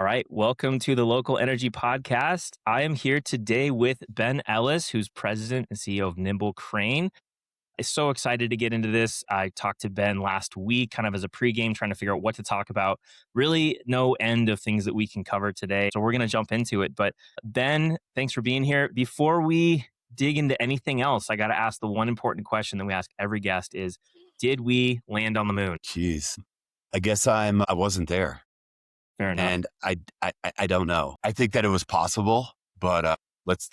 All right, welcome to the Local Energy Podcast. I am here today with Ben Ellis, who's president and CEO of Nimble Crane. I'm so excited to get into this. I talked to Ben last week, kind of as a pregame, trying to figure out what to talk about. Really, no end of things that we can cover today. So we're going to jump into it. But Ben, thanks for being here. Before we dig into anything else, I got to ask the one important question that we ask every guest is, did we land on the moon? Jeez, I guess I wasn't there, Fair enough. and I don't know. I think that it was possible, but let's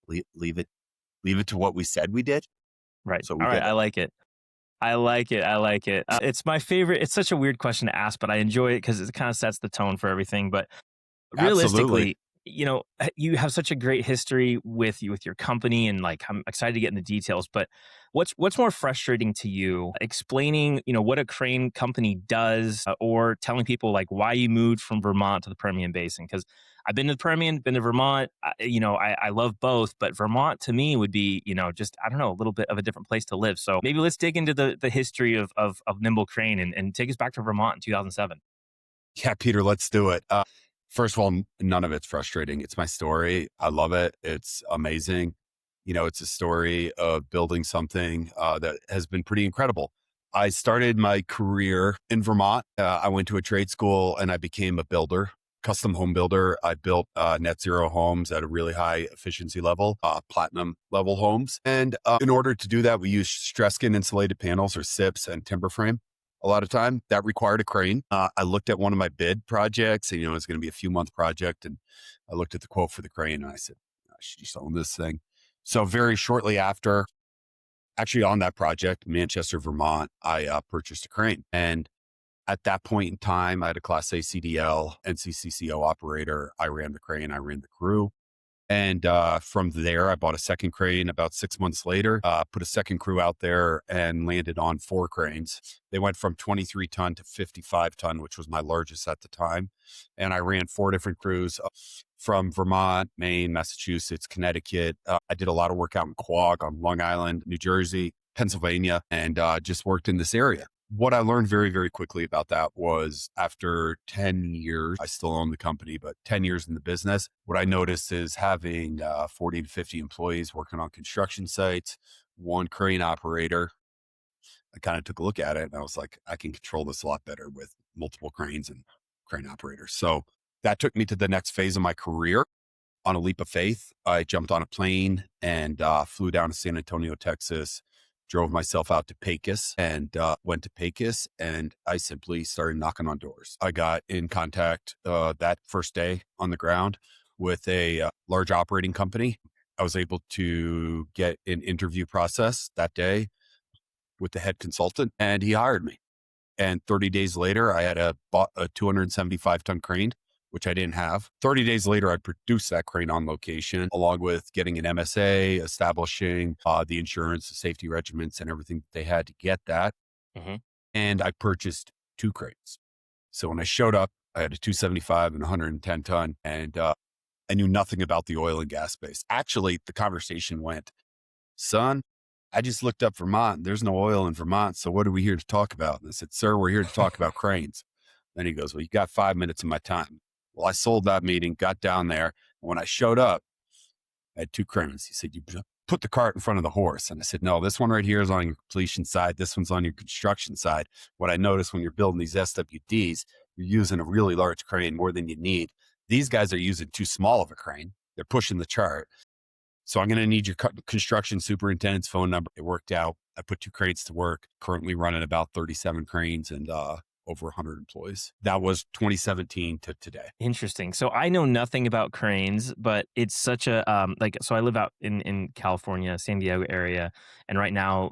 leave it to what we said we did. Right. So we All right. did I it. like it. I like it. I like it. It's my favorite. It's such a weird question to ask, but I enjoy it because it kind of sets the tone for everything. But Absolutely. realistically, you have such a great history with your company, and like I'm excited to get in the details. But what's more frustrating to you? Explaining, what a crane company does, or telling people like why you moved from Vermont to the Permian Basin? Because I've been to the Permian, been to Vermont. I love both, but Vermont to me would be, just I don't know, a little bit of a different place to live. So maybe let's dig into the history of Nimble Crane and take us back to Vermont in 2007. Yeah, Peter, let's do it. First of all, none of it's frustrating. It's my story. I love it. It's amazing. It's a story of building something that has been pretty incredible. I started my career in Vermont. I went to a trade school and I became a builder, custom home builder. I built net zero homes at a really high efficiency level, platinum level homes. And in order to do that, we use stress skin insulated panels or SIPs and timber frame. A lot of time that required a crane. I looked at one of my bid projects and, it's going to be a few month project. And I looked at the quote for the crane and I said, I should just own this thing. So very shortly after, actually on that project, Manchester, Vermont, I purchased a crane. And at that point in time, I had a Class A CDL, NCCCO operator. I ran the crane, I ran the crew. And from there, I bought a second crane about 6 months later, put a second crew out there and landed on 4 cranes. They went from 23 ton to 55 ton, which was my largest at the time. And I ran 4 different crews from Vermont, Maine, Massachusetts, Connecticut. I did a lot of work out in Quogue on Long Island, New Jersey, Pennsylvania, and just worked in this area. What I learned very, very quickly about that was after 10 years, I still own the company, but 10 years in the business, what I noticed is having 40 to 50 employees working on construction sites, 1 crane operator. I kind of took a look at it and I was like, I can control this a lot better with multiple cranes and crane operators. So that took me to the next phase of my career. On a leap of faith, I jumped on a plane and flew down to San Antonio, Texas, drove myself out to Pecos and went to Pecos and I simply started knocking on doors. I got in contact that first day on the ground with a large operating company. I was able to get an interview process that day with the head consultant and he hired me. And 30 days later, I had bought a 275 ton crane, which I didn't have. 30 days later, I produced that crane on location, along with getting an MSA, establishing the insurance, the safety regiments, and everything they had to get that. Mm-hmm. And I purchased 2 cranes. So when I showed up, I had a 275 and 110 ton, and I knew nothing about the oil and gas space. Actually, the conversation went, son, I just looked up Vermont. There's no oil in Vermont. So what are we here to talk about? And I said, sir, we're here to talk about cranes. Then he goes, well, you got 5 minutes of my time. Well, I sold that meeting, got down there. And when I showed up, I had 2 cranes. He said, you put the cart in front of the horse. And I said, no, this one right here is on your completion side. This one's on your construction side. What I noticed when you're building these SWDs, you're using a really large crane more than you need. These guys are using too small of a crane. They're pushing the chart. So I'm going to need your construction superintendent's phone number. It worked out. I put 2 cranes to work, currently running about 37 cranes and over 100 employees. That was 2017 to today. Interesting. So I know nothing about cranes, but it's such a so I live out in California, San Diego area, and right now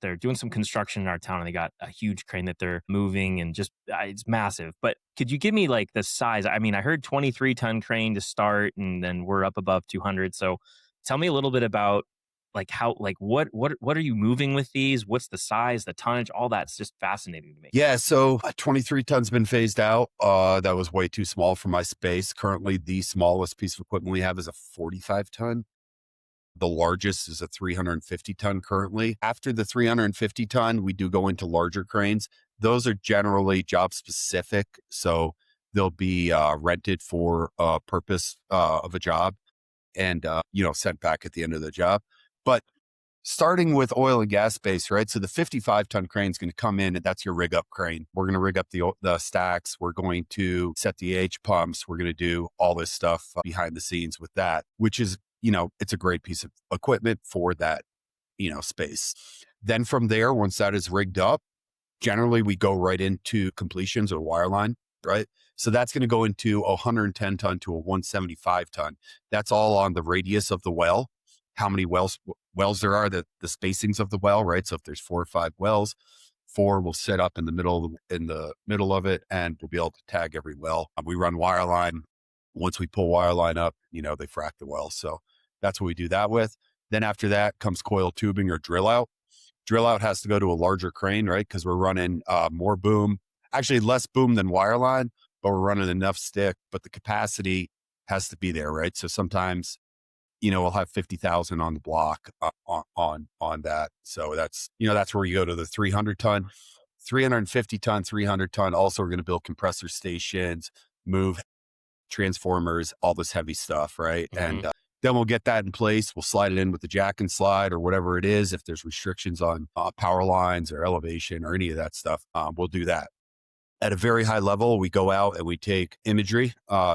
they're doing some construction in our town and they got a huge crane that they're moving and just it's massive. But could you give me like the size? I mean, I heard 23 ton crane to start and then we're up above 200. So tell me a little bit about like how, like what are you moving with these? What's the size, the tonnage, all that's just fascinating to me. Yeah. So 23 tons been phased out. That was way too small for my space. Currently, the smallest piece of equipment we have is a 45 ton. The largest is a 350 ton currently. After the 350 ton, we do go into larger cranes. Those are generally job specific. So They'll be rented for a purpose of a job and, sent back at the end of the job. But starting with oil and gas space, right? So the 55-ton crane is going to come in, and that's your rig up crane. We're going to rig up the stacks. We're going to set the H pumps. We're going to do all this stuff behind the scenes with that, which is, it's a great piece of equipment for that, space. Then from there, once that is rigged up, generally we go right into completions or wireline, right? So that's going to go into a 110 ton to a 175 ton. That's all on the radius of the well, how many wells there are, the spacings of the well, right? So if there's 4 or 5 wells, 4 will sit up in the middle of it, and we'll be able to tag every well. We run wireline. Once we pull wireline up, they frack the well. So that's what we do that with. Then after that comes coil tubing or drill out. Drill out has to go to a larger crane, right? Because we're running more boom, actually less boom than wireline, but we're running enough stick, but the capacity has to be there, right? So sometimes, we'll have 50,000 on the block on that. So that's where you go to the 300 ton, 350 ton, 300 ton. Also, we're going to build compressor stations, move transformers, all this heavy stuff, right? Hmm. And then we'll get that in place. We'll slide it in with the jack and slide or whatever it is. If there's restrictions on power lines or elevation or any of that stuff, we'll do that. At a very high level, we go out and we take imagery,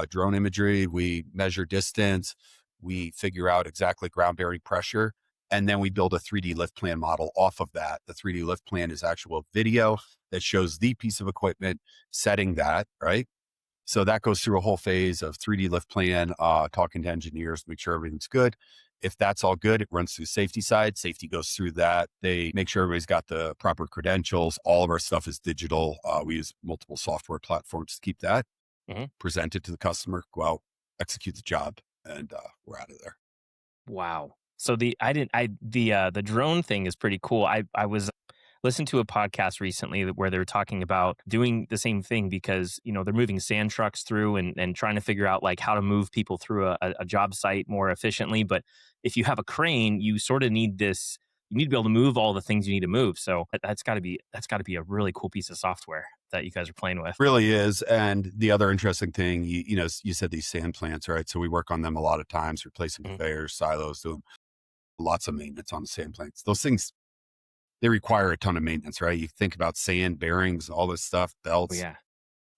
drone imagery. We measure distance. We figure out exactly ground bearing pressure. And then we build a 3D lift plan model off of that. The 3D lift plan is actual video that shows the piece of equipment setting that, right? So that goes through a whole phase of 3D lift plan, talking to engineers to make sure everything's good. If that's all good, it runs through safety side. Safety goes through that. They make sure everybody's got the proper credentials. All of our stuff is digital. We use multiple software platforms to keep that, Hmm. present it to the customer, go out, execute the job, and we're out of there. Wow. So the drone thing is pretty cool. I was listened to a podcast recently where they were talking about doing the same thing because they're moving sand trucks through and trying to figure out like how to move people through a job site more efficiently. But if you have a crane, you sort of need this. You need to be able to move all the things you need to move. So that's got to be a really cool piece of software that you guys are playing with. Really is. And the other interesting thing, you said these sand plants, right? So we work on them a lot of times, replacing Mhm. conveyors, silos, doing lots of maintenance on the sand plants. Those things, they require a ton of maintenance, right? You think about sand, bearings, all this stuff, Oh belts, yeah,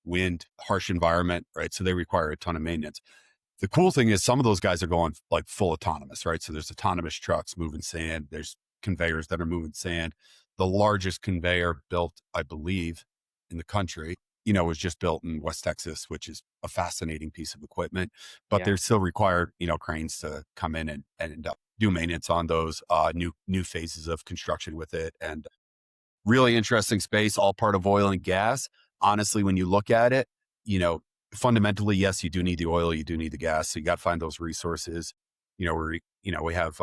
wind, harsh environment, right? So they require a ton of maintenance. The cool thing is some of those guys are going like full autonomous, right? So there's autonomous trucks moving sand. There's conveyors that are moving sand. The largest conveyor built, I believe, in the country, was just built in West Texas, which is a fascinating piece of equipment. But yeah. they still require, cranes to come in and do maintenance on those new phases of construction with it. And really interesting space, all part of oil and gas. Honestly, when you look at it, you know, fundamentally, yes, you do need the oil, you do need the gas. So you got to find those resources. We have,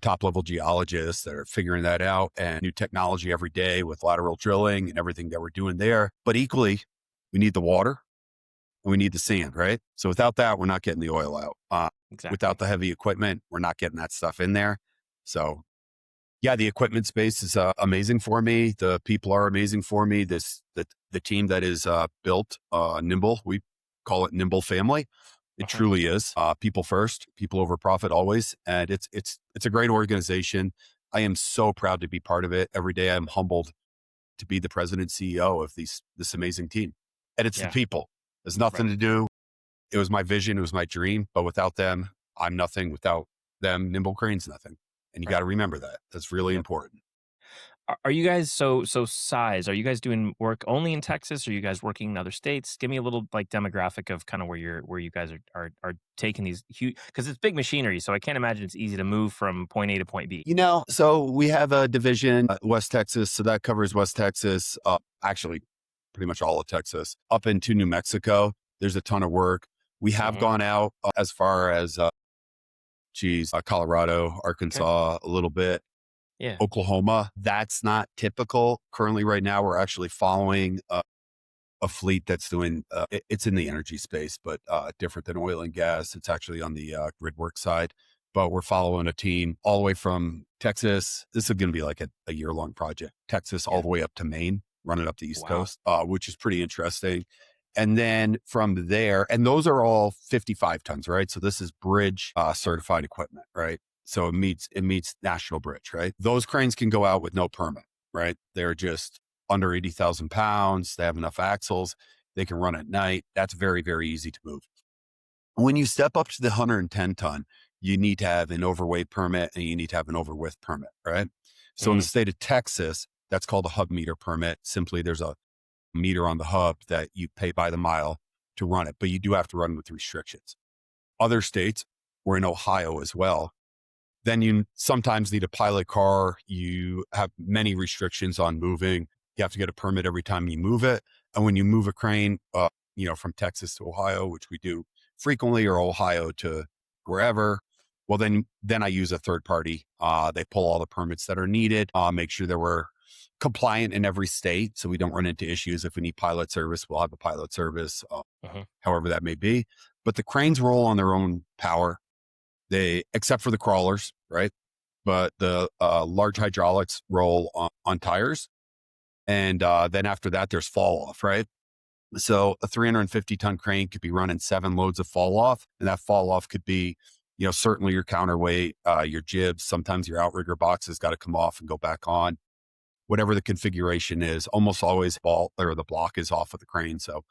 top level geologists that are figuring that out and new technology every day with lateral drilling and everything that we're doing there. But equally, we need the water and we need the sand, right? So without that, we're not getting the oil out. Without Exactly. the heavy equipment, we're not getting that stuff in there. So yeah, the equipment space is amazing for me. The people are amazing for me. The team that is built Nimble, we call it Nimble Family. It Uh-huh. truly is people first, people over profit always, and it's a great organization. I am so proud to be part of it. Every day, I'm humbled to be the president CEO of this amazing team, and it's the Yeah. people. There's nothing Right. to do. It was my vision. It was my dream. But without them, I'm nothing. Without them, Nimble Crane's nothing. And you got Right. to remember that. That's really Yep. important. Are you guys so size? Are you guys doing work only in Texas? Are you guys working in other states? Give me a little like demographic of kind of where you guys are taking these huge because it's big machinery. So I can't imagine it's easy to move from point A to point B. So we have a division, West Texas. So that covers West Texas, actually, pretty much all of Texas, up into New Mexico. There's a ton of work. We have Hmm. gone out as far as, Colorado, Okay. Arkansas, a little bit, Yeah. Oklahoma. That's not typical. Currently, right now, we're actually following a fleet that's doing, it's in the energy space, but different than oil and gas. It's actually on the grid work side. But we're following a team all the way from Texas. This is going to be like a year-long project. Texas all Yeah. the way up to Maine, running up the East Wow. Coast, which is pretty interesting. And then from there, and those are all 55 tons, right? So this is bridge certified equipment, right? So it meets national bridge, right? Those cranes can go out with no permit, right? They're just under 80,000 pounds. They have enough axles. They can run at night. That's very, very easy to move. When you step up to the 110 ton, you need to have an overweight permit and you need to have an overwidth permit, right? So in the Mm, state of Texas, that's called a hub meter permit. Simply, there's a meter on the hub that you pay by the mile to run it, but you do have to run with restrictions. Other states, we're in Ohio as well, then you sometimes need a pilot car. You have many restrictions on moving. You have to get a permit every time you move it. And when you move a crane, from Texas to Ohio, which we do frequently, or Ohio to wherever, well, then I use a third party. They pull all the permits that are needed, make sure that we're compliant in every state, so we don't run into issues. If we need pilot service, we'll have a pilot service, mhm. however that may be. But the cranes roll on their own power. They, except for the crawlers, right? But the large hydraulics roll on tires. And then after that, there's fall off, right? So a 350 ton crane could be running 7 loads of fall off. And that fall off could be, certainly your counterweight, your jibs. Sometimes your outrigger box has got to come off and go back on. Whatever the configuration is, almost always ball or the block is off of the crane. So,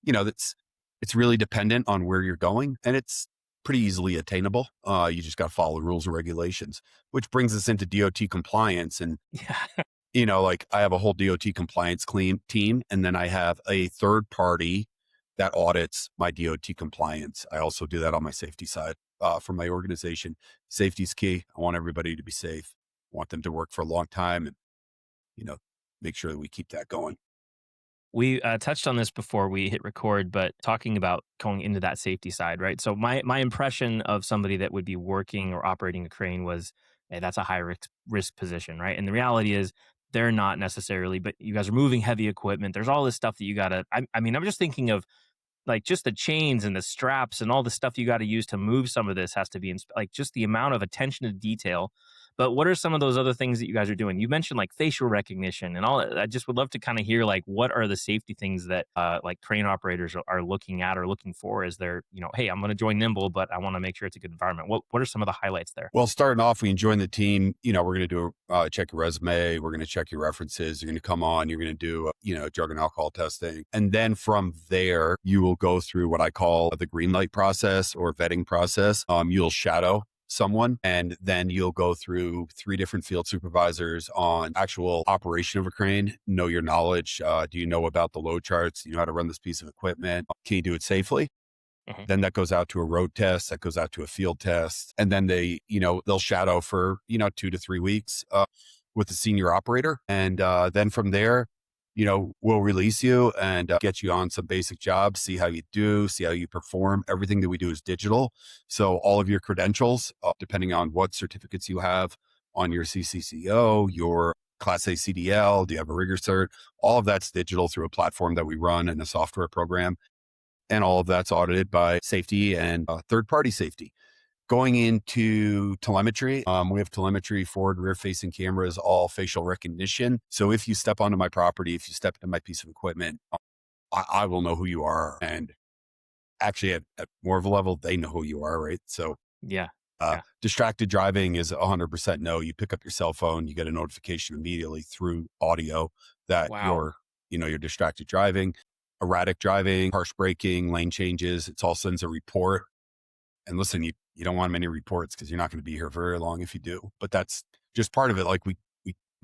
that's, it's really dependent on where you're going, and it's pretty easily attainable. You just got to follow the rules and regulations, which brings us into DOT compliance. And, Yeah. like I have a whole DOT compliance clean team, and then I have a third party that audits my DOT compliance. I also do that on my safety side for my organization. Safety is key. I want everybody to be safe. I want them to work for a long time, and you know, make sure that we keep that going. We touched on this before we hit record, but talking about going into that safety side, right? So my impression of somebody that would be working or operating a crane was, hey, that's a high risk position, right? And the reality is they're not necessarily, but you guys are moving heavy equipment. There's all this stuff that you gotta. I mean, I'm just thinking of like just the chains and the straps and all the stuff you got to use to move some of this has to be like just the amount of attention to detail. But what are some of those other things that you guys are doing? You mentioned like facial recognition and all. I just would love to kind of hear like what are the safety things that like crane operators are looking at or looking for as they're, hey, I'm going to join Nimble, but I want to make sure it's a good environment. What are some of the highlights there? Well, starting off, when you join the team, we're going to do check your resume. We're going to check your references. You're going to come on. You're going to do, drug and alcohol testing. And then from there, you will go through what I call the green light process or vetting process. You'll shadow someone, and then you'll go through 3 different field supervisors on actual operation of a crane. Know your knowledge. Do you know about the load charts? Do you know how to run this piece of equipment? Can you do it safely? Mhm. Then that goes out to a road test, that goes out to a field test. And then they'll shadow for, 2 to 3 weeks with the senior operator. And then from there, we'll release you and get you on some basic jobs, see how you do, see how you perform. Everything that we do is digital. So all of your credentials, depending on what certificates you have on your CCCO, your Class A CDL, do you have a rigger cert? All of that's digital through a platform that we run and a software program. And all of that's audited by safety and third party safety. Going into telemetry, we have telemetry, forward, rear facing cameras, all facial recognition. So if you step onto my property, if you step into my piece of equipment, I will know who you are. And actually, at more of a level, they know who you are, right? So Yeah. Yeah. distracted driving is 100% no. You pick up your cell phone, you get a notification immediately through audio that Wow. you're distracted driving. Erratic driving, harsh braking, lane changes, it's all sends a report. And listen, you don't want many reports because you're not going to be here very long if you do. But that's just part of it. Like we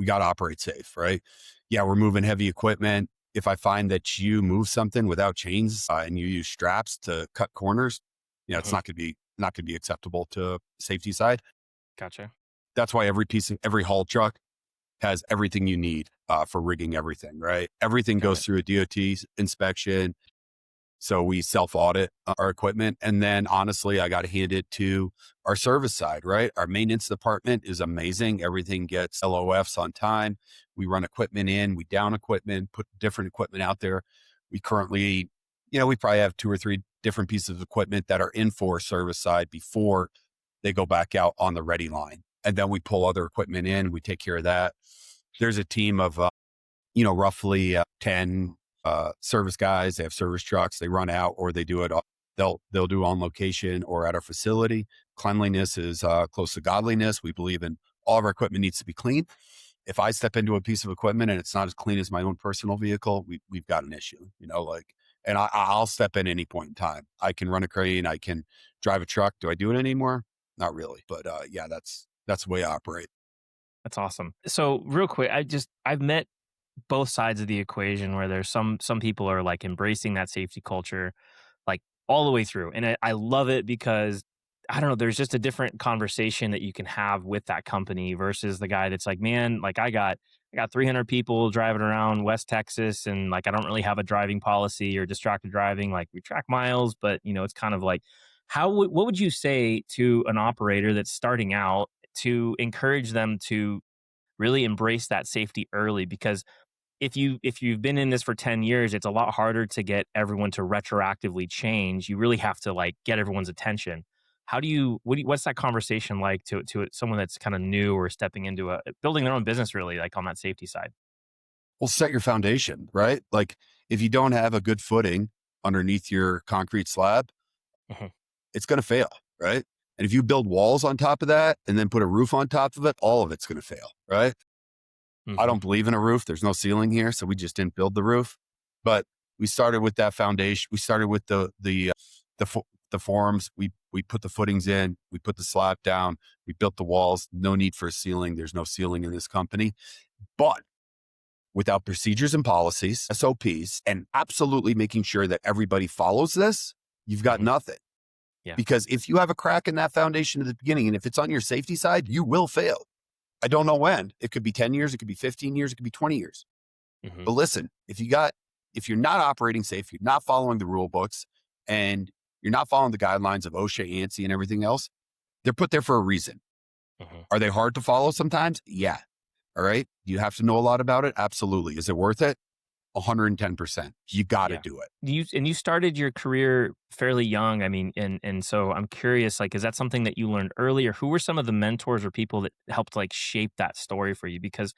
got to operate safe, right? Yeah, we're moving heavy equipment. If I find that you move something without chains and you use straps to cut corners, it's Mhm. not going to be acceptable to safety side. Gotcha. That's why every haul truck has everything you need for rigging everything, right? Everything Got goes it. through a DOT inspection. So we self audit our equipment. And then honestly, I got to hand it to our service side, right? Our maintenance department is amazing. Everything gets LOFs on time. We run equipment in, we down equipment, put different equipment out there. We currently, we probably have 2 or 3 different pieces of equipment that are in for service side before they go back out on the ready line. And then we pull other equipment in, we take care of that. There's a team of, roughly 10 service guys. They have service trucks. They run out, or they do it. They'll do on location or at our facility. Cleanliness is close to godliness. We believe in all of our equipment needs to be clean. If I step into a piece of equipment and it's not as clean as my own personal vehicle, we've got an issue. And I'll step in any point in time. I can run a crane. I can drive a truck. Do I do it anymore? Not really. But yeah, that's the way I operate. That's awesome. So real quick, I've met both sides of the equation where there's some people are like embracing that safety culture like all the way through. And I love it because I don't know, there's just a different conversation that you can have with that company versus the guy that's like, man, like I got 300 people driving around West Texas and like I don't really have a driving policy or distracted driving. Like we track miles, but it's kind of like what would you say to an operator that's starting out to encourage them to really embrace that safety early? Because if you've been in this for 10 years, it's a lot harder to get everyone to retroactively change. You really have to like get everyone's attention. What's that conversation like to someone that's kind of new or stepping into building their own business really like on that safety side? Well, set your foundation, right? Like if you don't have a good footing underneath your concrete slab, Hmm. it's going to fail, right? And if you build walls on top of that and then put a roof on top of it, all of it's going to fail, right? I Hmm. don't believe in a roof. There's no ceiling here, so we just didn't build the roof. But we started with that foundation. We started with the forms. We put the footings in. We put the slab down. We built the walls. No need for a ceiling. There's no ceiling in this company. But without procedures and policies, SOPs, and absolutely making sure that everybody follows this, you've got Hmm. nothing. Yeah. Because if you have a crack in that foundation at the beginning, and if it's on your safety side, you will fail. I don't know when. It could be 10 years, it could be 15 years, it could be 20 years. Hmm. But listen, if you're not operating safe, you're not following the rule books, and you're not following the guidelines of OSHA, ANSI, and everything else, they're put there for a reason. Hmm. Are they hard to follow sometimes? Yeah. All right. Do you have to know a lot about it? Absolutely. Is it worth it? 110%. You got to Yeah. do it. You started your career fairly young. I mean, and so I'm curious, like, is that something that you learned early, or who were some of the mentors or people that helped like shape that story for you? Because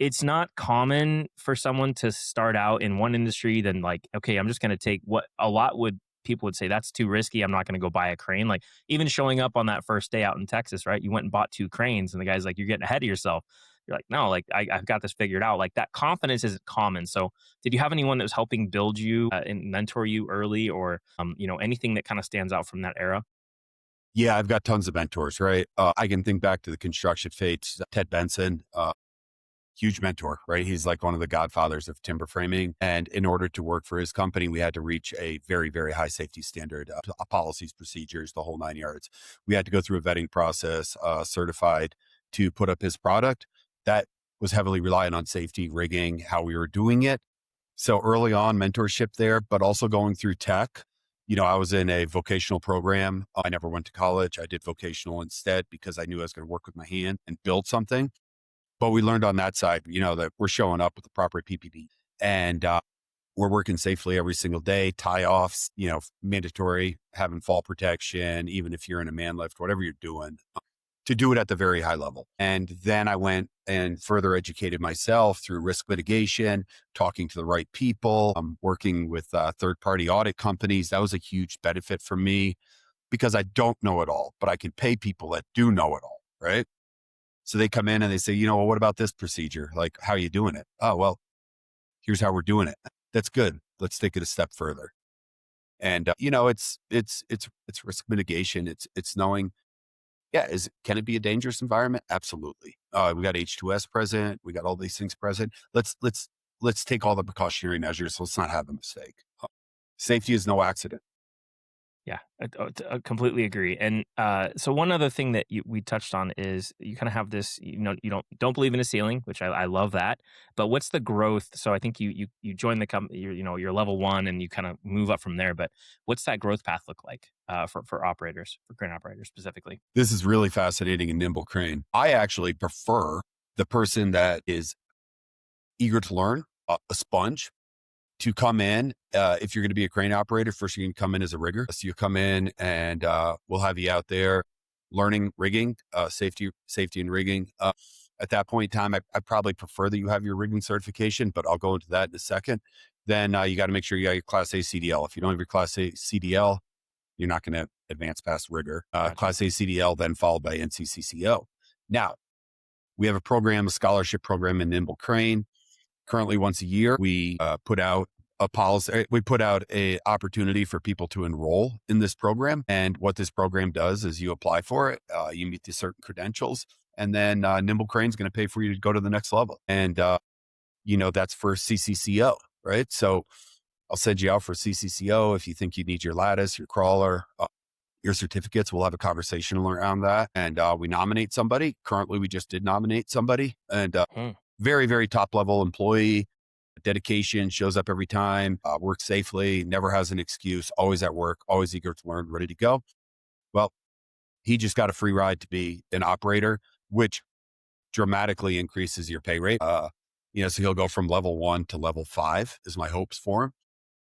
it's not common for someone to start out in one industry, then like, okay, I'm just going to take what a lot would people would say that's too risky. I'm not going to go buy a crane. Like even showing up on that first day out in Texas, right? You went and bought two cranes, and the guy's like, "You're getting ahead of yourself." You're like, "No, like I've got this figured out." Like that confidence isn't common. So, did you have anyone that was helping build you and mentor you early, or anything that kind of stands out from that era? Yeah, I've got tons of mentors, right? I can think back to the construction fates, Ted Benson, huge mentor, right? He's like one of the godfathers of timber framing. And in order to work for his company, we had to reach a very, very high safety standard, policies, procedures, the whole 9 yards. We had to go through a vetting process, certified to put up his product. That was heavily reliant on safety, rigging, how we were doing it. So early on, mentorship there, but also going through tech. I was in a vocational program. I never went to college. I did vocational instead because I knew I was going to work with my hand and build something. But we learned on that side, that we're showing up with the proper PPE, and we're working safely every single day. Tie offs, mandatory, having fall protection, even if you're in a man lift, whatever you're doing, to do it at the very high level. And then I went and further educated myself through risk mitigation, talking to the right people, working with third party audit companies. That was a huge benefit for me because I don't know it all, but I can pay people that do know it all. Right. So they come in and they say, well, what about this procedure? Like, how are you doing it? Oh, well, here's how we're doing it. That's good. Let's take it a step further. And it's risk mitigation. It's knowing, yeah, can it be a dangerous environment? Absolutely. We got H2S present. We got all these things present. Let's take all the precautionary measures. Let's not have a mistake. Safety is no accident. Yeah, I completely agree. And so one other thing that we touched on is you kind of have this, you don't believe in a ceiling, which I love that. But what's the growth? So I think you join the company, you're level one, and you kind of move up from there. But what's that growth path look like for operators, for crane operators specifically? This is really fascinating in Nimble Crane. I actually prefer the person that is eager to learn, a sponge, to come in. If you're going to be a crane operator, first you can come in as a rigger. So you come in and we'll have you out there learning rigging, safety and rigging. At that point in time, I probably prefer that you have your rigging certification, but I'll go into that in a second. Then you got to make sure you got your Class A CDL. If you don't have your Class A CDL, you're not going to advance past rigor. Gotcha. Class A CDL, then followed by NCCCO. Now, we have a program, a scholarship program in Nimble Crane. Currently, once a year, we put out a policy. We put out a opportunity for people to enroll in this program. And what this program does is you apply for it, you meet the certain credentials, and then Nimble Crane is going to pay for you to go to the next level. And that's for CCCO, right? So I'll send you out for CCCO if you think you need your lattice, your crawler, your certificates. We'll have a conversation around that, and we nominate somebody. Currently, we just did nominate somebody, and Hmm. very, very top level employee, dedication, shows up every time, works safely, never has an excuse, always at work, always eager to learn, ready to go. Well, he just got a free ride to be an operator, which dramatically increases your pay rate. So he'll go from level 1 to level 5 is my hopes for him.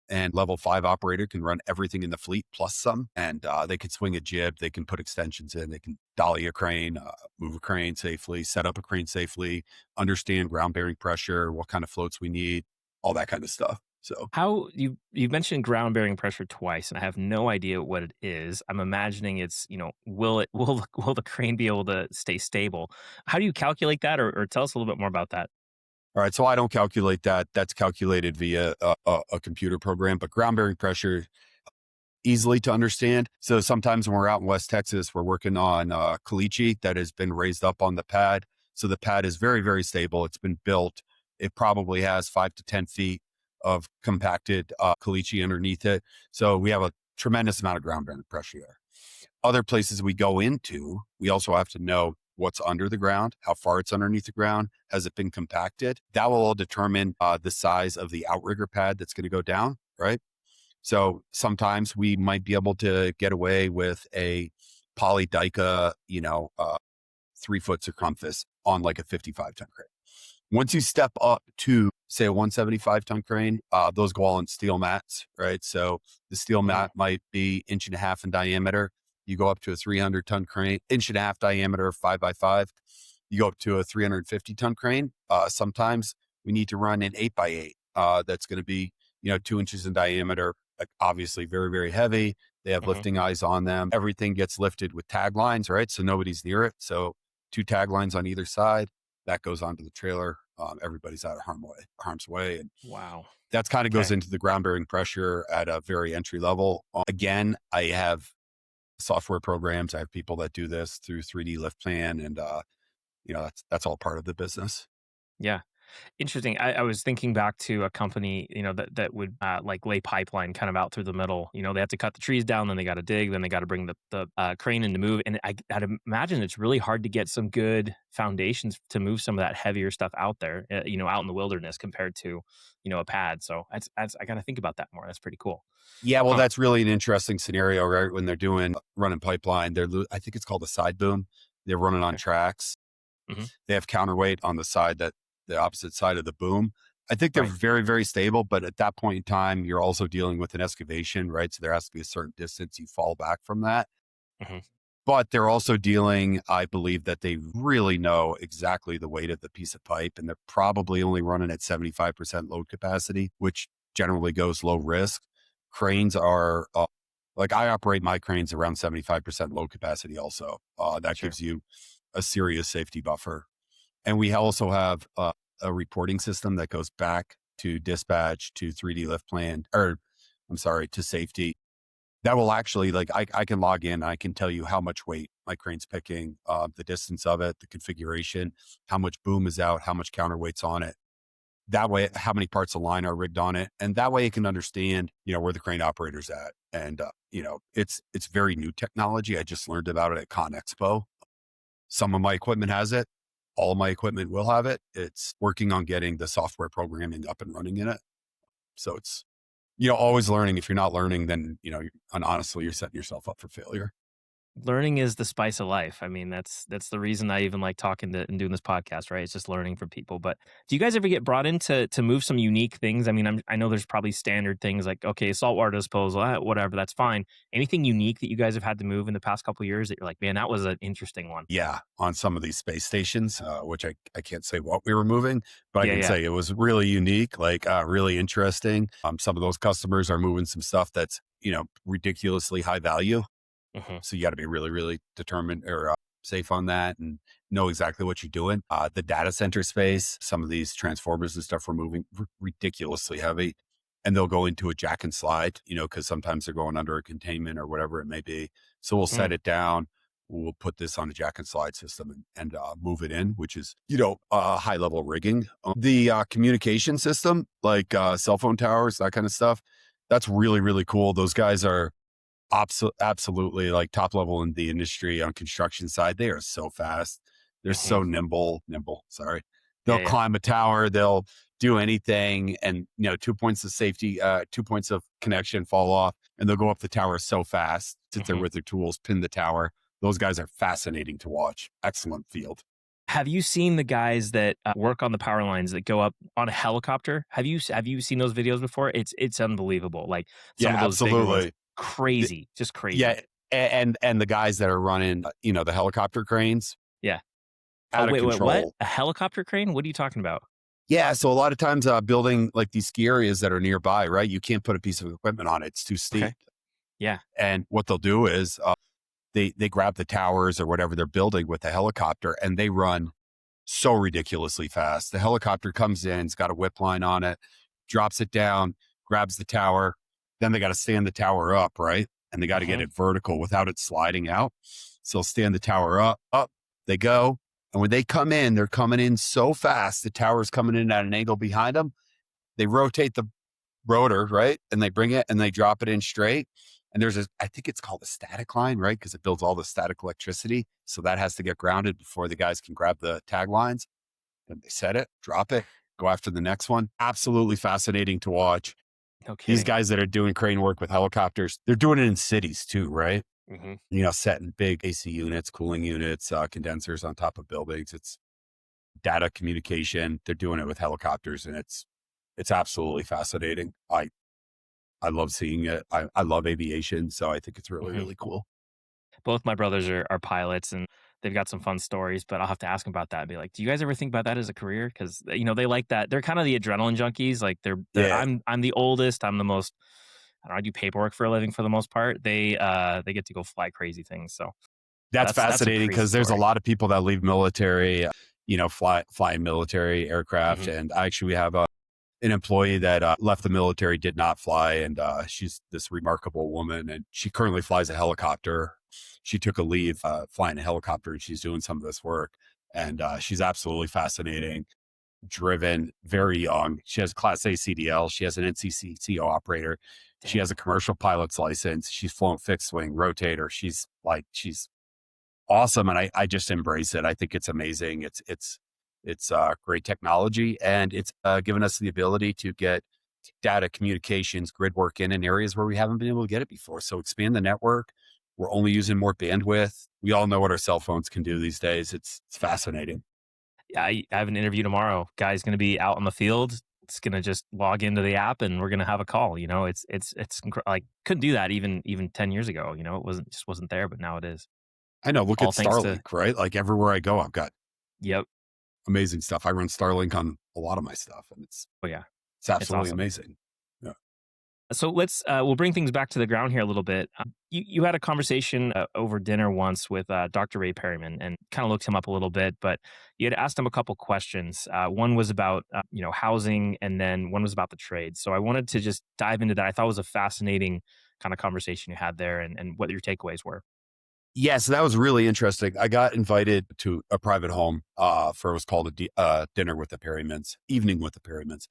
And level 5 operator can run everything in the fleet plus some, and they can swing a jib, they can put extensions in, they can dolly a crane, move a crane safely, set up a crane safely, understand ground bearing pressure, what kind of floats we need, all that kind of stuff. So, How you mentioned ground bearing pressure twice, and I have no idea what it is. I'm imagining it's, will the crane be able to stay stable? How do you calculate that, or tell us a little bit more about that? all right, so I don't calculate that. That's calculated via a computer program, but ground bearing pressure easily to understand. So sometimes when we're out in West Texas, we're working on caliche that has been raised up on the pad. So the pad is very, very stable. It's been built. It probably has 5 to 10 feet of compacted caliche underneath it. So we have a tremendous amount of ground bearing pressure there. Other places we go into, we also have to know what's under the ground, how far it's underneath the ground, has it been compacted? That will all determine the size of the outrigger pad that's going to go down, right? So sometimes we might be able to get away with a polydica, 3 foot circumference on like a 55-ton crane. Once you step up to say a 175-ton crane, those go all in steel mats, right? So the steel Mhm. mat might be 1.5 inches in diameter. You go up to a 300-ton crane, 1.5 inch diameter, 5x5. You go up to a 350-ton crane. Sometimes we need to run an 8x8. That's going to be 2 inches in diameter. Like obviously very, very heavy. They have Mhm. lifting eyes on them. Everything gets lifted with tag lines, right? So nobody's near it. So 2 tag lines on either side. That goes onto the trailer. Everybody's out of harm's way. And Wow. that's kind of goes Okay. into the ground bearing pressure at a very entry level. Again, I have software programs. I have people that do this through 3D lift plan. And, that's all part of the business. Yeah. Interesting. I was thinking back to a company, that would like lay pipeline kind of out through the middle. They have to cut the trees down, then they got to dig, then they got to bring the crane in to move. And I'd imagine it's really hard to get some good foundations to move some of that heavier stuff out there, out in the wilderness compared to, a pad. So I got to think about that more. That's pretty cool. Yeah, well, Huh. that's really an interesting scenario, right? When they're doing running pipeline, I think it's called a side boom. They're running on Okay. tracks. Hmm. They have counterweight on the opposite side of the boom. I think they're Right. very, very stable, but at that point in time, you're also dealing with an excavation, right? So there has to be a certain distance you fall back from that. Hmm. But they're also dealing, I believe that they really know exactly the weight of the piece of pipe, and they're probably only running at 75% load capacity, which generally goes low risk. Cranes are like I operate my cranes around 75% load capacity also. That Sure. gives you a serious safety buffer. And we also have a reporting system that goes back to dispatch, to 3D lift plan, or I'm sorry, to safety. That will actually like I can log in. I can tell you how much weight my crane's picking, the distance of it, the configuration, how much boom is out, how much counterweight's on it. That way, how many parts of line are rigged on it, and that way it can understand, where the crane operator's at. And it's very new technology. I just learned about it at Con Expo. Some of my equipment has it. All of my equipment will have it. It's working on getting the software programming up and running in it. So it's, always learning. If you're not learning, then, and honestly, you're setting yourself up for failure. Learning is the spice of life. I mean, that's the reason I even like talking to and doing this podcast, right? It's just learning from people. But do you guys ever get brought in to move some unique things? I mean, I know there's probably standard things like, okay, saltwater disposal, whatever, that's fine. Anything unique that you guys have had to move in the past couple of years that you're like, man, that was an interesting one? Yeah, on some of these space stations, which I can't say what we were moving, but I Yeah, can yeah. say it was really unique, like really interesting. Some of those customers are moving some stuff that's, ridiculously high value. Hmm. So you got to be really, really determined or safe on that and know exactly what you're doing. The data center space, some of these transformers and stuff are moving ridiculously heavy, and they'll go into a jack and slide, because sometimes they're going under a containment or whatever it may be. So we'll set Mm, it down. We'll put this on a jack and slide system and move it in, which is, high level rigging. The communication system, like cell phone towers, that kind of stuff, that's really, really cool. Those guys are absolutely like top level in the industry on construction side. They are so fast. They're hmm. so nimble. Sorry. Yeah, They'll yeah. climb a tower. They'll do anything. And, 2 points of safety, 2 points of connection fall off and they'll go up the tower so fast, sit there Hmm. with their tools, pin the tower. Those guys are fascinating to watch. Excellent field. Have you seen the guys that work on the power lines that go up on a helicopter? Have you seen those videos before? It's unbelievable. Like some Yeah, of those bigger ones, absolutely. The- crazy, just crazy. yeah. And the guys that are running, the helicopter cranes Yeah. Oh, out of wait, what? control. A helicopter crane? What are you talking about? Yeah, so a lot of times, building like these ski areas that are nearby, right? You can't put a piece of equipment on it; it's too Okay. steep. Yeah. And what they'll do is they grab the towers or whatever they're building with the helicopter, and they run so ridiculously fast. The helicopter comes in, it's got a whip line on it, drops it down, grabs the tower. Then they got to stand the tower up, right? And they got to get Hmm. it vertical without it sliding out. So they'll stand the tower up they go. And when they come in, they're coming in so fast. The tower's coming in at an angle behind them. They rotate the rotor, right? And they bring it and they drop it in straight. And I think it's called a static line, right? Because it builds all the static electricity. So that has to get grounded before the guys can grab the tag lines. And they set it, drop it, go after the next one. Absolutely fascinating to watch. No These kidding. guys that are doing crane work with helicopters, they're doing it in cities too, right? Hmm. Setting big AC units, cooling units, condensers on top of buildings. It's data communication. They're doing it with helicopters, and it's absolutely fascinating. I love seeing it. I love aviation, so I think it's really, Hmm. really cool. Both my brothers are pilots and they've got some fun stories, but I'll have to ask them about that and be like, do you guys ever think about that as a career? Because they like that. They're kind of the adrenaline junkies. Like Yeah, I'm the oldest. I'm the most. I don't know, I do paperwork for a living for the most part. They get to go fly crazy things. So that's that's a fascinating crazy because there's a story. lot of people that leave military, fly military aircraft, Hmm. and actually we have an employee that left the military, did not fly, and she's this remarkable woman, and she currently flies a helicopter. She took a leave flying a helicopter, and she's doing some of this work, and she's absolutely fascinating. Driven, very young. She has Class A CDL. She has an NCCCO operator. She Dang. has a commercial pilot's license. She's flown fixed wing rotator. She's awesome, and I just embrace it. I think it's amazing. It's great technology, and it's given us the ability to get data communications, grid work in areas where we haven't been able to get it before. So expand the network. We're only using more bandwidth. We all know what our cell phones can do these days. It's fascinating. Yeah, I have an interview tomorrow. Guy's going to be out on the field. It's going to just log into the app and we're going to have a call. Like couldn't do that even 10 years ago. It wasn't there, but now it is. I know. Look at All thanks to Starlink, right? Like everywhere I go, I've got yep. amazing stuff. I run Starlink on a lot of my stuff, and Oh yeah, it's it's absolutely awesome. amazing. Yeah. So we'll bring things back to the ground here a little bit. You had a conversation over dinner once with Dr. Ray Perryman and kind of looked him up a little bit, but you had asked him a couple questions. One was about housing, and then one was about the trade. So I wanted to just dive into that. I thought it was a fascinating kind of conversation you had there, and what your takeaways were. Yeah, so that was really interesting. I got invited to a private home for it was called dinner with the Perrymans, evening with the Perrymans.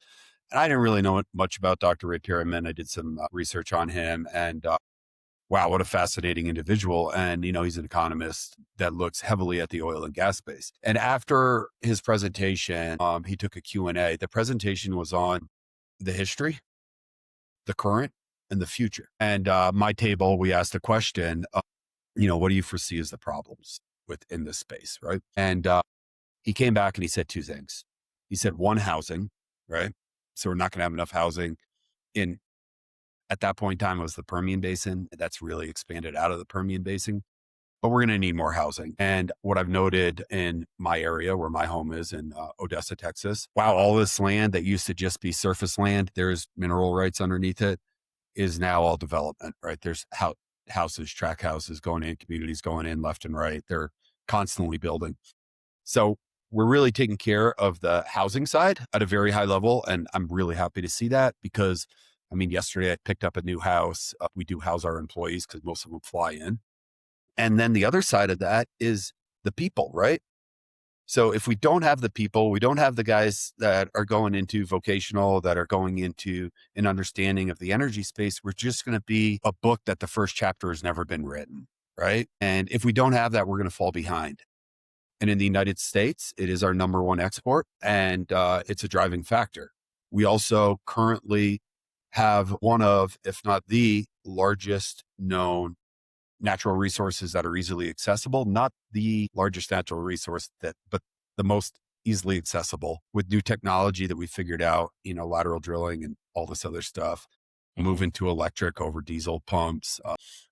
And I didn't really know much about Dr. Ray Perryman. I did some research on him, and wow, what a fascinating individual. And, he's an economist that looks heavily at the oil and gas space. And after his presentation, he took a Q&A. The presentation was on the history, the current, and the future. And my table, we asked a question. what do you foresee as the problems within this space? Right. And he came back and he said two things. He said, one, housing, right? So we're not going to have enough housing in, at that point in time, it was the Permian Basin. That's really expanded out of the Permian Basin, but we're going to need more housing. And what I've noted in my area where my home is in Odessa, Texas, wow, all this land that used to just be surface land, there's mineral rights underneath it, is now all development, right? There's houses, track houses going in, communities going in left and right. They're constantly building. So we're really taking care of the housing side at a very high level. And I'm really happy to see that because, I mean, yesterday I picked up a new house. We do house our employees because most of them fly in. And then the other side of that is the people, right? So if we don't have the people, we don't have the guys that are going into vocational, that are going into an understanding of the energy space, we're just going to be a book that the first chapter has never been written, right? And if we don't have that, we're going to fall behind. And in the United States, it is our number one export, and it's a driving factor. We also currently have one of, if not the largest known natural resources that are easily accessible, not the largest natural resource but the most easily accessible with new technology that we figured out, lateral drilling and all this other stuff, Mhm. moving to electric over diesel pumps,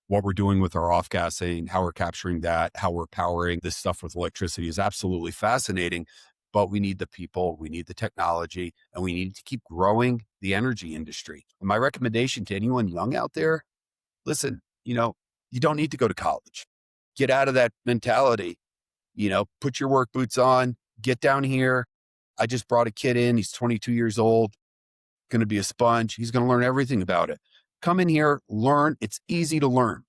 what we're doing with our off gassing, how we're capturing that, how we're powering this stuff with electricity is absolutely fascinating. But we need the people, we need the technology, and we need to keep growing the energy industry. And my recommendation to anyone young out there, listen, you don't need to go to college. Get out of that mentality, put your work boots on, get down here. I just brought a kid in. He's 22 years old, going to be a sponge. He's going to learn everything about it. Come in here, learn. It's easy to learn.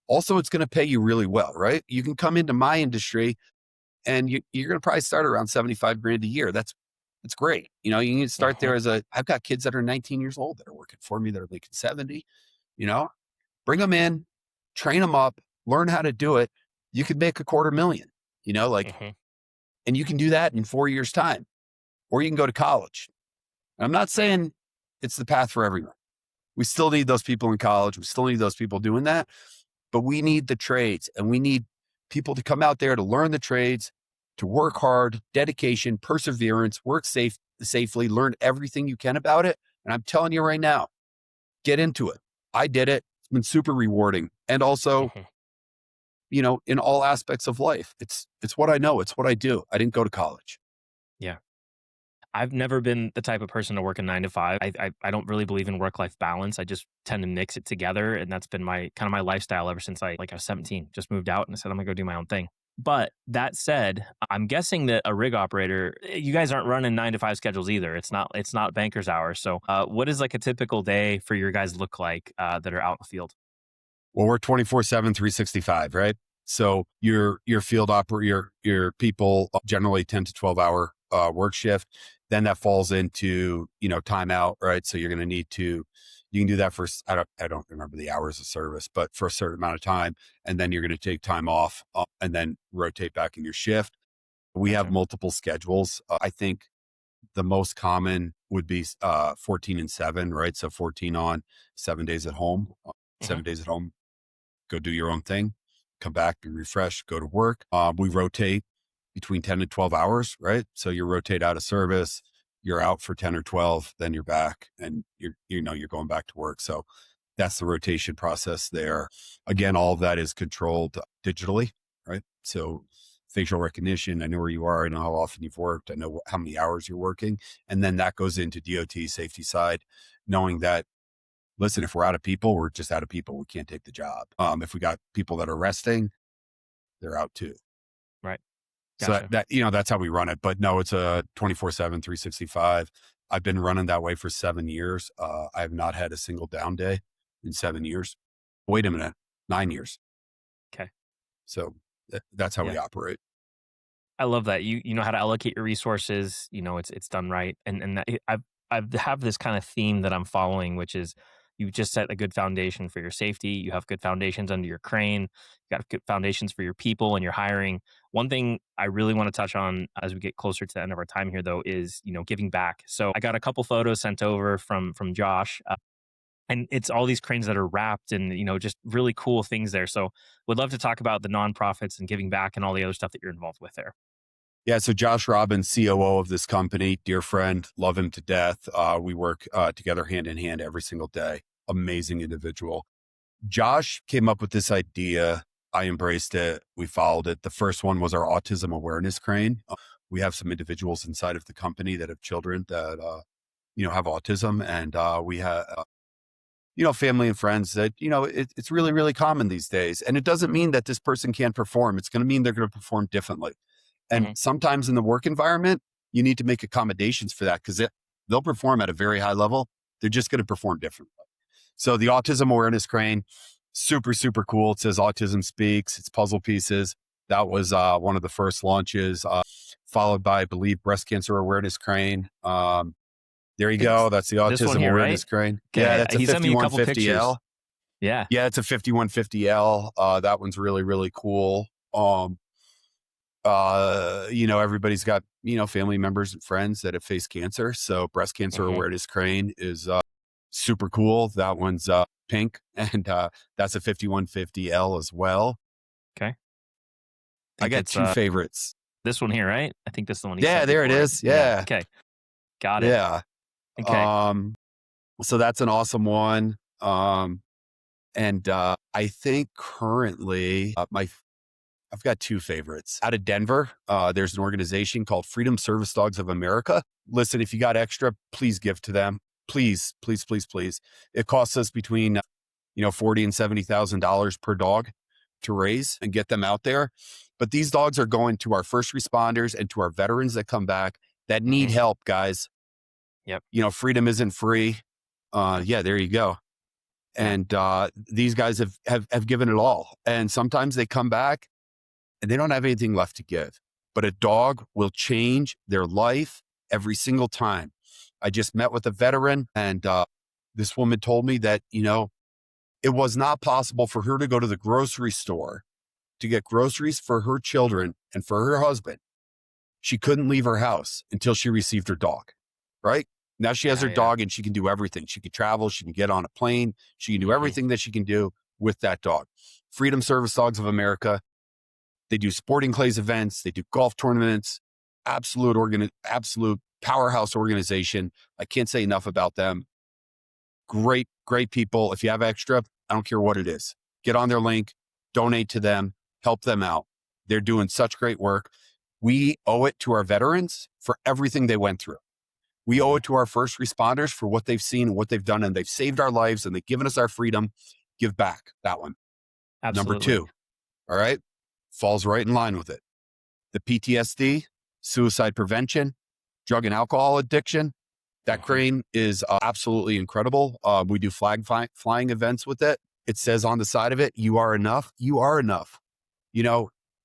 Also, it's going to pay you really well, right? You can come into my industry and you're going to probably start around 75 grand a year. That's great. You can start there Mhm. I've got kids that are 19 years old that are working for me that are making 70, you know, bring them in, train them up, learn how to do it. You could make a quarter million, Mhm. and you can do that in 4 years' time, or you can go to college. I'm not saying it's the path for everyone. We still need those people in college. We still need those people doing that, but we need the trades and we need people to come out there to learn the trades, to work hard, dedication, perseverance, work safely, learn everything you can about it. And I'm telling you right now, get into it. I did it. It's been super rewarding. And also, Mhm. in all aspects of life, it's what I know. It's what I do. I didn't go to college. Yeah. I've never been the type of person to work a 9 to 5. I don't really believe in work-life balance. I just tend to mix it together, and that's been my kind of my lifestyle ever since I was 17. Just moved out and I said, "I'm gonna go do my own thing." But that said, I'm guessing that a rig operator, you guys aren't running 9 to 5 schedules either. It's not banker's hours. So, what does like a typical day for your guys look like, that are out in the field? Well, we're 24/7, 365, right? So your field your people generally 10 to 12 hour work shift. Then that falls into, timeout, right? So you're going to need to, you can do that for, I don't remember the hours of service, but for a certain amount of time. And then you're going to take time off and then rotate back in your shift. We have Gotcha. multiple schedules. I think the most common would be 14 and 7, right? So 14 on, 7 days at home, Mhm. 7 days at home, go do your own thing, come back, be refreshed, go to work. We rotate between 10 and 12 hours, right? So you rotate out of service, you're out for 10 or 12, then you're back and you're going back to work. So that's the rotation process there. Again, all of that is controlled digitally, right? So facial recognition, I know where you are, I know how often you've worked, I know how many hours you're working. And then that goes into DOT safety side, knowing that, listen, if we're out of people, we're just out of people. We can't take the job. If we got people that are resting, they're out too. Right. So Gotcha. that's how we run it. But no, it's a 24/7, 365. I've been running that way for 7 years. I have not had a single down day in 7 years. Wait a minute, 9 years. Okay. So that's how Yeah. we operate. I love that. You know how to allocate your resources, it's done right. And that I've have this kind of theme that I'm following, which is you just set a good foundation for your safety. You have good foundations under your crane. You got good foundations for your people and your hiring. One thing I really want to touch on as we get closer to the end of our time here, though, is giving back. So I got a couple photos sent over from Josh. and it's all these cranes that are wrapped and, just really cool things there. So would love to talk about the nonprofits and giving back and all the other stuff that you're involved with there. Yeah. So Josh Robbins, COO of this company, dear friend, love him to death. We work together hand in hand every single day. Amazing individual. Josh came up with this idea. I embraced it. We followed it. The first one was our autism awareness crane. We have some individuals inside of the company that have children that, have autism, and we have, family and friends that, it's really, really common these days. And it doesn't mean that this person can't perform. It's going to mean they're going to perform differently. And Hmm. sometimes in the work environment, you need to make accommodations for that because they'll perform at a very high level. They're just going to perform differently. So the autism awareness crane, super, super cool. It says autism speaks. It's puzzle pieces. That was one of the first launches, followed by, I believe, breast cancer awareness crane. There you go. It's That's the this one autism here, right? awareness crane. Yeah, Okay. that's a He sent me a couple pictures. 5150L. Yeah. Yeah, it's a 5150L. That one's really, really cool. Everybody's got, family members and friends that have faced cancer. So breast cancer Hmm. awareness crane is super cool. That one's pink, and that's a 5150L as well. Okay. I I think got it's two favorites. this one here, right? I think this is the one he Yeah, sent there it before, right? is. Yeah. Yeah. Okay. Got it. Yeah. Okay. Um, so that's an awesome one. And I think currently I've got two favorites out of Denver. There's an organization called Freedom Service Dogs of America. Listen, if you got extra, please give to them. Please, please, please, please. It costs us between $40,000 and $70,000 per dog to raise and get them out there. But these dogs are going to our first responders and to our veterans that come back that need Hmm. help, guys. Yep. Freedom isn't free. Yeah, there you go. Yeah. And these guys have given it all. And sometimes they come back and they don't have anything left to give. But a dog will change their life every single time. I just met with a veteran, and this woman told me that, it was not possible for her to go to the grocery store to get groceries for her children and for her husband. She couldn't leave her house until she received her dog, right? Now she has Yeah. her Yeah. dog and she can do everything. She can travel. She can get on a plane. She can do Hmm. everything that she can do with that dog. Freedom Service Dogs of America. They do sporting clays events. They do golf tournaments. Absolute powerhouse organization. I can't say enough about them. Great, great people. If you have extra, I don't care what it is. Get on their link, donate to them, help them out. They're doing such great work. We owe it to our veterans for everything they went through. We owe Hmm. it to our first responders for what they've seen and what they've done, and they've saved our lives and they've given us our freedom. Give back. That one. Number Absolutely. two, all right, falls right in line with it. The PTSD, suicide prevention, drug and alcohol addiction. That Hmm. crane is absolutely incredible. We do flying events with it. It says on the side of it, you are enough. You are enough.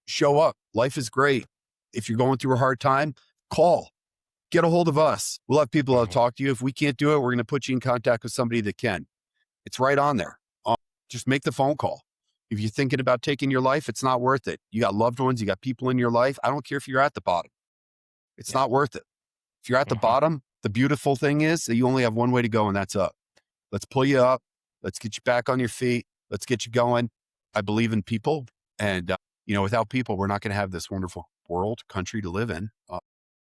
Show up. Life is great. If you're going through a hard time, call, get a hold of us. We'll have people that'll Hmm. talk to you. If we can't do it, we're going to put you in contact with somebody that can. It's right on there. Just make the phone call. If you're thinking about taking your life, it's not worth it. You got loved ones, you got people in your life. I don't care if you're at the bottom. It's Yeah. not worth it. If you're at the Hmm. bottom, the beautiful thing is that you only have one way to go, and that's up. Let's pull you up. Let's get you back on your feet. Let's get you going. I believe in people. And, without people, we're not going to have this wonderful world, country to live in.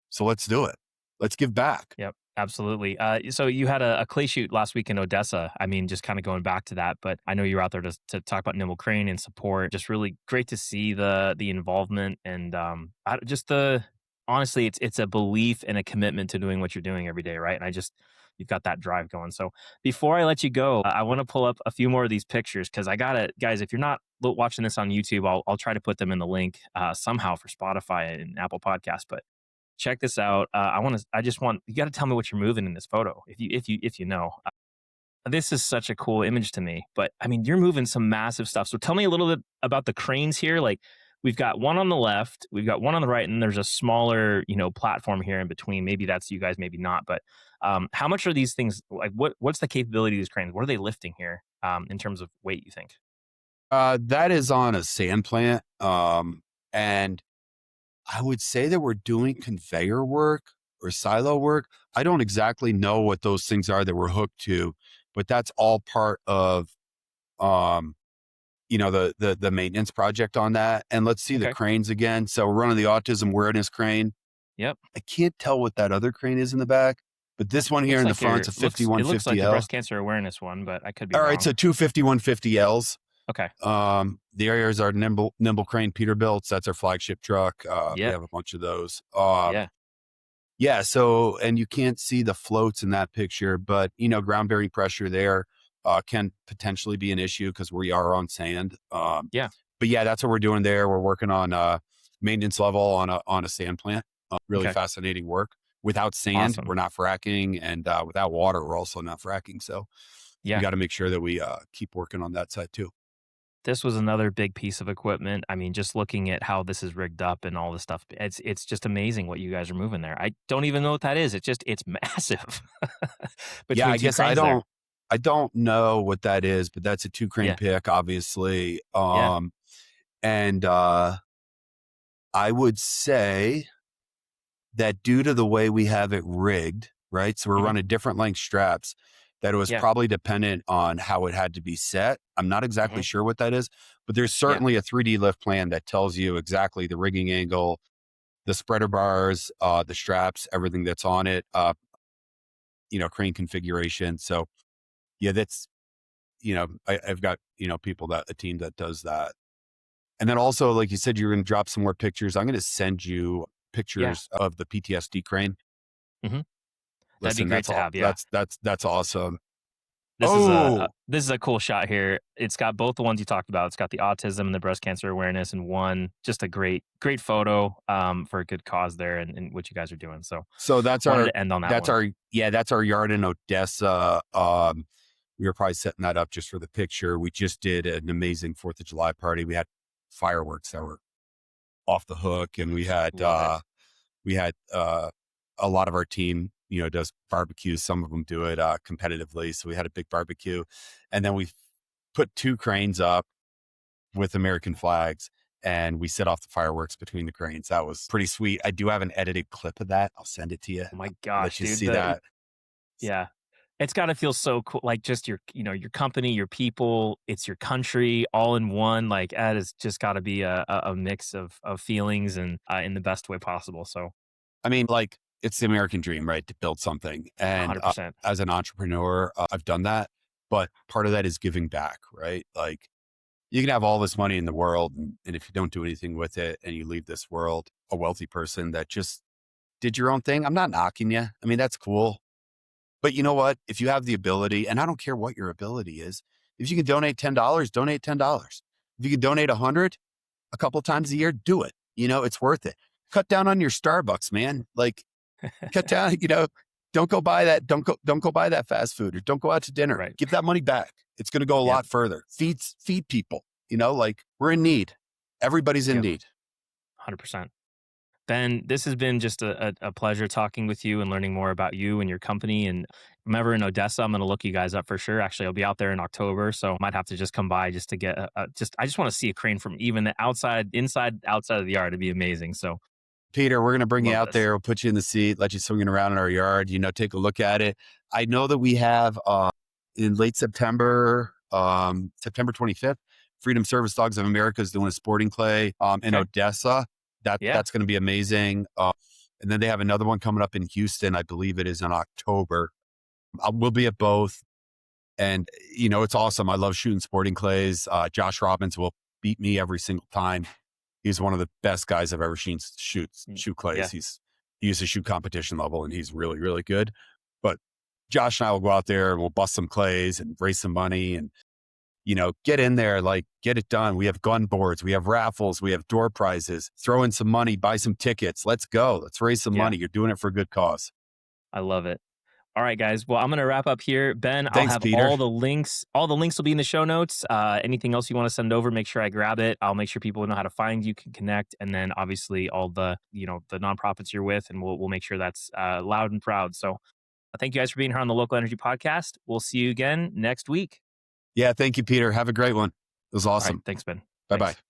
So let's do it. Let's give back. Yep, absolutely. So you had a clay shoot last week in Odessa. I mean, just kind of going back to that, but I know you're out there to talk about Nimble Crane and support. Just really great to see the involvement and just the honestly, it's a belief and a commitment to doing what you're doing every day, right? And you've got that drive going. So before I let you go, I want to pull up a few more of these pictures because I got it, guys. If you're not watching this on YouTube, I'll try to put them in the link somehow for Spotify and Apple Podcasts, but check this out. I just want you got to tell me what you're moving in this photo. If you know, this is such a cool image to me. But I mean, you're moving some massive stuff. So tell me a little bit about the cranes here. Like we've got one on the left, we've got one on the right, and there's a smaller, platform here in between. Maybe that's you guys, maybe not. But how much are these things? Like what's the capability of these cranes? What are they lifting here in terms of weight? You think? That is on a sand plant. And I would say that we're doing conveyor work or silo work. I don't exactly know what those things are that we're hooked to, but that's all part of, um, the maintenance project on that. And let's see the Okay. cranes again. So we're running the autism awareness crane. Yep. I can't tell what that other crane is in the back, but this one here Looks in the like your front's a looks it looks like the 5150L. breast cancer awareness one, but I could be All right, wrong. so two 5150Ls. Okay. The areas are Nimble Crane Peterbilts. That's our flagship truck. We Yep. have a bunch of those. Yeah. Yeah. So, and you can't see the floats in that picture, but ground bearing pressure there can potentially be an issue because we are on sand. Yeah. But yeah, that's what we're doing there. We're working on maintenance level on a sand plant. Really Okay. fascinating work. Without sand, Awesome. we're not fracking, and without water, we're also not fracking. So we Yeah. got to make sure that we keep working on that side too. This was another big piece of equipment. I mean, just looking at how this is rigged up and all this stuff, it's just amazing what you guys are moving there. I don't even know what that is. It's massive Yeah, between I two guess I cranes there. don't I don't know what that is, but that's a two crane Yeah. pick, obviously. Yeah. And I would say that due to the way we have it rigged, right? So we're Hmm. running different length straps, that it was Yeah. probably dependent on how it had to be set. I'm not exactly Hmm. sure what that is, but there's Yeah. certainly a 3D lift plan that tells you exactly the rigging angle, the spreader bars, the straps, everything that's on it, crane configuration. So yeah, that's, I've got, people a team that does that. And then also, like you said, you're going to drop some more pictures. I'm going to send you Yeah. pictures of the PTSD crane. Hmm. That'd be Listen, great that's to all. have. Yeah. That's awesome. This is Oh, this is a cool shot here. It's got both the ones you talked about. It's got the autism and the breast cancer awareness in one. Just a great photo for a good cause there and what you guys are doing. So so wanted to end on that one. that's our yard in Odessa. We were probably setting that up just for the picture. We just did an amazing 4th of July party. We had fireworks that were off the hook, and Love it. we had a lot of our team, does barbecues. Some of them do it competitively. So we had a big barbecue, and then we put two cranes up with American flags, and we set off the fireworks between the cranes. That was pretty sweet. I do have an edited clip of that. I'll send it to you. Oh my I'll let gosh, you dude. see The that. Yeah. It's gotta feel so cool, like, just your company, your people, it's your country all in one, like, that is just gotta be a mix of feelings and, in the best way possible, so I mean, like, it's the American dream, right? To build something. And 100%. as an entrepreneur, I've done that. But part of that is giving back, right? Like, you can have all this money in the world, and if you don't do anything with it and you leave this world a wealthy person that just did your own thing, I'm not knocking you. I mean, that's cool. But you know what? If you have the ability, and I don't care what your ability is, if you can donate $10, donate $10. If you can donate 100 a couple times a year, do it. It's worth it. Cut down on your Starbucks, man. Like, cut down, don't go buy that. Don't go buy that fast food, or don't go out to dinner. Right. Give that money back. It's going to go a Yep. lot further. Feed people, like, we're in need. Everybody's in Yep. need. 100%. Ben, this has been just a pleasure talking with you and learning more about you and your company, and if I'm ever in Odessa, I'm gonna look you guys up for sure. Actually, I'll be out there in October, so might have to just come by just to get I just wanna see a crane from even the outside of the yard. It'd be amazing, so Peter, we're going to bring you love out this. there. We'll put you in the seat, let you swing it around in our yard, take a look at it. I know that we have in late September, September 25th, Freedom Service Dogs of America is doing a sporting clay in Okay. Odessa. Yeah. That's going to be amazing. And then they have another one coming up in Houston. I believe it is in October. We'll be at both. And, it's awesome. I love shooting sporting clays. Josh Robbins will beat me every single time. He's one of the best guys I've ever seen shoot clays. Yeah. He used to shoot competition level, and he's really, really good. But Josh and I will go out there and we'll bust some clays and raise some money and, get in there, like, get it done. We have gun boards, we have raffles, we have door prizes, throw in some money, buy some tickets. Let's go. Let's raise some Yeah. money. You're doing it for a good cause. I love it. All right, guys. Well, I'm going to wrap up here. Ben, I'll Thanks, have Peter. all the links. All the links will be in the show notes. Anything else you want to send over, make sure I grab it. I'll make sure people know how to find you, can connect, and then obviously all the the nonprofits you're with, and we'll make sure that's loud and proud. So, thank you guys for being here on the Local Energy Podcast. We'll see you again next week. Yeah. Thank you, Peter. Have a great one. It was All right, awesome. thanks, Ben. Bye bye. Thanks.